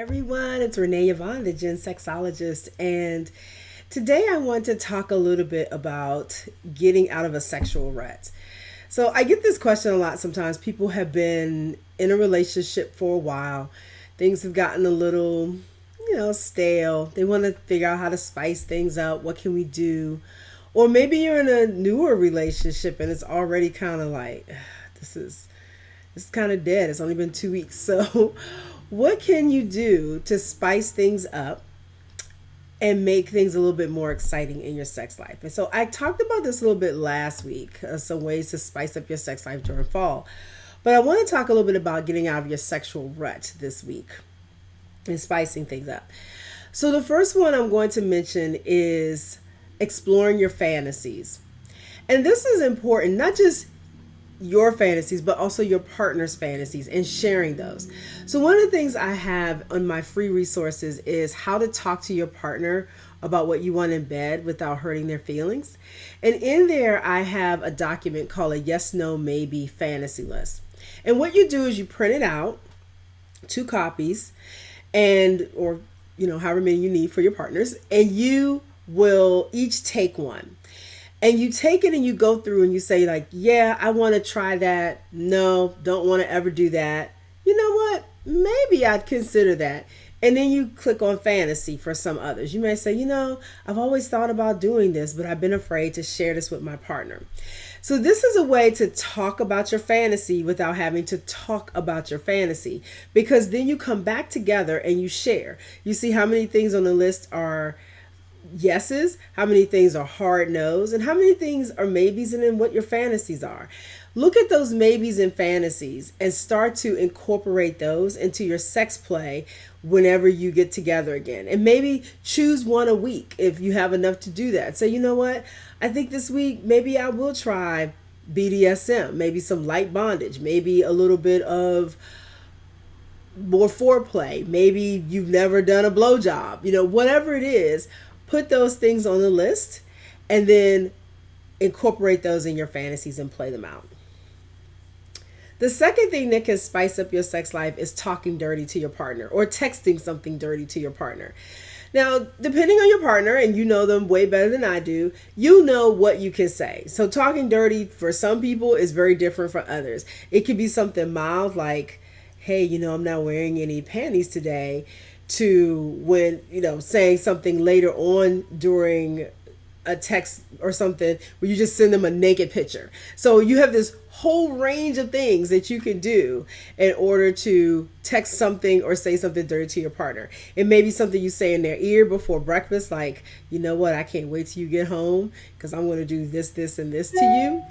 Everyone, it's Renée Yvonne, the Gen Sexologist, and today I want to talk a little bit about getting out of a sexual rut. So I get this question a lot sometimes. People have been in a relationship for a while. Things have gotten a little, stale. They want to figure out how to spice things up. What can we do? Or maybe you're in a newer relationship and it's already kind of like, this is it's kind of dead. It's only been 2 weeks. So, what can you do to spice things up and make things a little bit more exciting in your sex life? And so, I talked about this a little bit last week, some ways to spice up your sex life during fall. But I want to talk a little bit about getting out of your sexual rut this week and spicing things up. So, the first one I'm going to mention is exploring your fantasies. And this is important, not just your fantasies, but also your partner's fantasies and sharing those. So one of the things I have on my free resources is how to talk to your partner about what you want in bed without hurting their feelings. And in there, I have a document called a yes, no, maybe fantasy list. And what you do is you print it out, 2 copies, or however many you need for your partners, and you will each take one. And you take it and you go through and you say like, yeah, I want to try that. No, don't want to ever do that. You know what? Maybe I'd consider that. And then you click on fantasy for some others. You may say, I've always thought about doing this, but I've been afraid to share this with my partner. So this is a way to talk about your fantasy without having to talk about your fantasy, because then you come back together and you share. You see how many things on the list are yeses, how many things are hard no's, and how many things are maybes, and then what your fantasies are. Look at those maybes and fantasies and start to incorporate those into your sex play whenever you get together again. And maybe choose one a week if you have enough to do that. So, you know what? I think this week maybe I will try BDSM, maybe some light bondage, maybe a little bit of more foreplay. Maybe you've never done a blowjob, whatever it is. Put those things on the list and then incorporate those in your fantasies and play them out. The second thing that can spice up your sex life is talking dirty to your partner or texting something dirty to your partner. Now, depending on your partner, and you know them way better than I do, you know what you can say. So talking dirty for some people is very different from others. It could be something mild like, hey, I'm not wearing any panties today, to when, saying something later on during a text or something where you just send them a naked picture. So you have this whole range of things that you can do in order to text something or say something dirty to your partner. It may be something you say in their ear before breakfast, like, you know what, I can't wait till you get home because I'm going to do this, this, and this to you.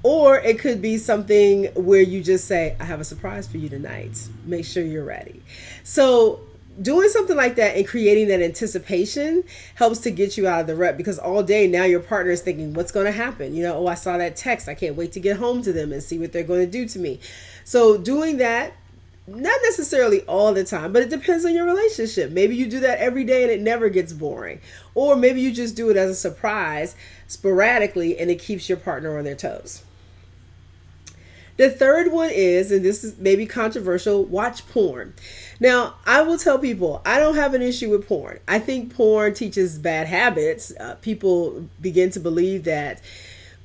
Or it could be something where you just say, I have a surprise for you tonight. Make sure you're ready. So doing something like that and creating that anticipation helps to get you out of the rut, because all day now your partner is thinking, what's going to happen? Oh, I saw that text. I can't wait to get home to them and see what they're going to do to me. So doing that, not necessarily all the time, but it depends on your relationship. Maybe you do that every day and it never gets boring. Or maybe you just do it as a surprise sporadically and it keeps your partner on their toes. The third one is, and this is maybe controversial, watch porn. Now, I will tell people, I don't have an issue with porn. I think porn teaches bad habits. People begin to believe that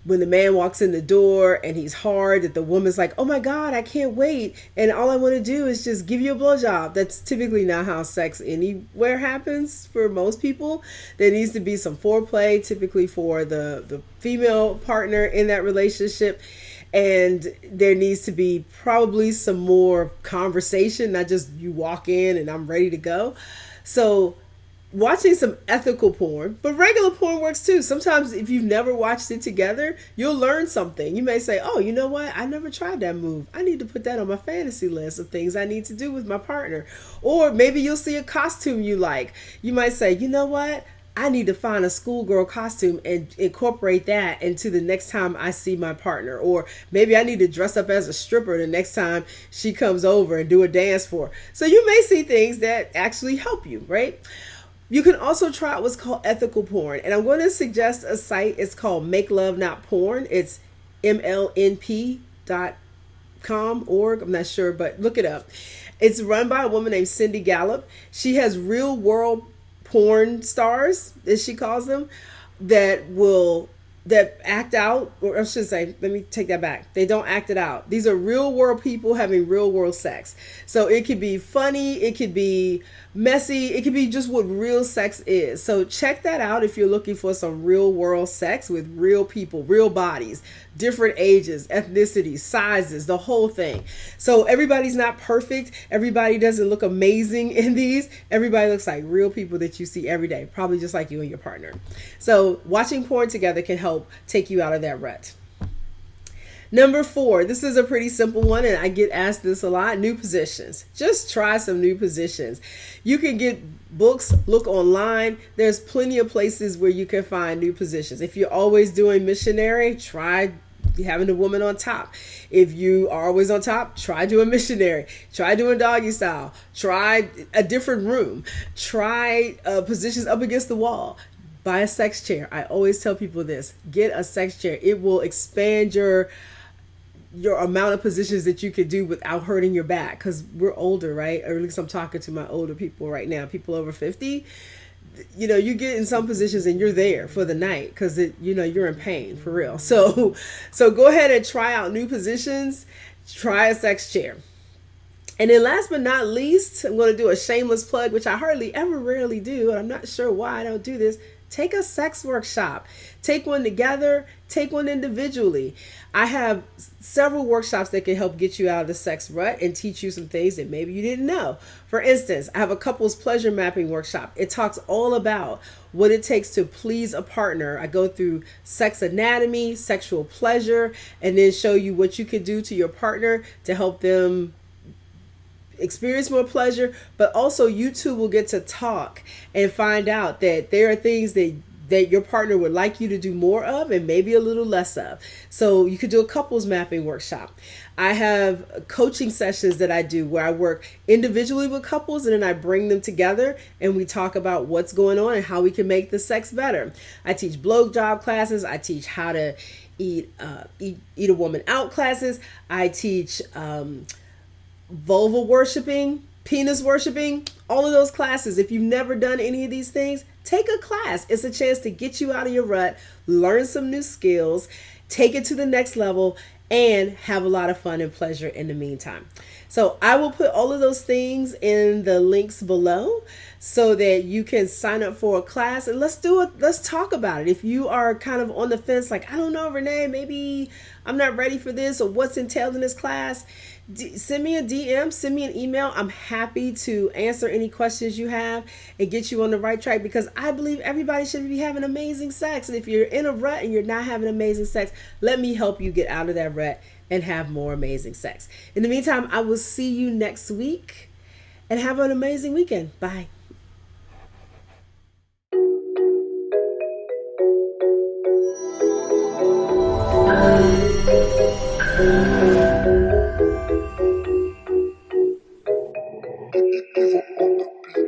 when the man walks in the door and he's hard, that the woman's like, oh my God, I can't wait. And all I want to do is just give you a blowjob. That's typically not how sex anywhere happens for most people. There needs to be some foreplay, typically for the female partner in that relationship. And there needs to be probably some more conversation, not just you walk in and I'm ready to go. So watching some ethical porn, but regular porn works too. Sometimes if you've never watched it together, you'll learn something. You may say, oh, you know what? I never tried that move. I need to put that on my fantasy list of things I need to do with my partner. Or maybe you'll see a costume you like. You might say, you know what? I need to find a schoolgirl costume and incorporate that into the next time I see my partner. Or maybe I need to dress up as a stripper the next time she comes over and do a dance for her. So you may see things that actually help you, right? You can also try out what's called ethical porn. And I'm going to suggest a site. It's called Make Love Not Porn. It's mlnp.com, org. I'm not sure, but look it up. It's run by a woman named Cindy Gallup. She has real world porn stars, as she calls them, that will that act out, or I should say, let me take that back. They don't act it out. These are real world people having real world sex. So it could be funny, it could be messy, it could be just what real sex is. So check that out if you're looking for some real world sex with real people, real bodies, different ages, ethnicities, sizes, the whole thing. So everybody's not perfect. Everybody doesn't look amazing in these. Everybody looks like real people that you see every day, probably just like you and your partner. So watching porn together can help take you out of that rut. Number 4, this is a pretty simple one, and I get asked this a lot: new positions. Just try some new positions. You can get books, look online. There's plenty of places where you can find new positions. If you're always doing missionary, try having a woman on top. If you are always on top, try doing missionary. Try doing doggy style. Try a different room. Try positions up against the wall. Buy a sex chair. I always tell people this: get a sex chair. It will expand your amount of positions that you could do without hurting your back, because we're older, right? Or at least I'm talking to my older people right now, people over 50. You get in some positions and you're there for the night because you're in pain for real. So go ahead and try out new positions. Try a sex chair. And then last but not least, I'm going to do a shameless plug, which I hardly ever rarely do, and I'm not sure why I don't do this. Take a sex workshop. Take one together. Take one individually. I have several workshops that can help get you out of the sex rut and teach you some things that maybe you didn't know. For instance, I have a couples pleasure mapping workshop. It talks all about what it takes to please a partner. I go through sex anatomy, sexual pleasure, and then show you what you could do to your partner to help them experience more pleasure. But also you two will get to talk and find out that there are things that your partner would like you to do more of and maybe a little less of. So you could do a couples mapping workshop. I have coaching sessions that I do where I work individually with couples and then I bring them together and we talk about what's going on and how we can make the sex better. I teach blowjob classes. I teach how to eat a woman out classes. I teach vulva worshiping, penis worshiping, all of those classes. If you've never done any of these things, take a class. It's a chance to get you out of your rut, learn some new skills, take it to the next level, and have a lot of fun and pleasure in the meantime. So I will put all of those things in the links below so that you can sign up for a class and let's do it. Let's talk about it. If you are kind of on the fence, like, I don't know, Renee, maybe I'm not ready for this, or what's entailed in this class, send me a DM, send me an email. I'm happy to answer any questions you have and get you on the right track, because I believe everybody should be having amazing sex. And if you're in a rut and you're not having amazing sex, let me help you get out of that rut and have more amazing sex. In the meantime, I will see you next week and have an amazing weekend. Bye.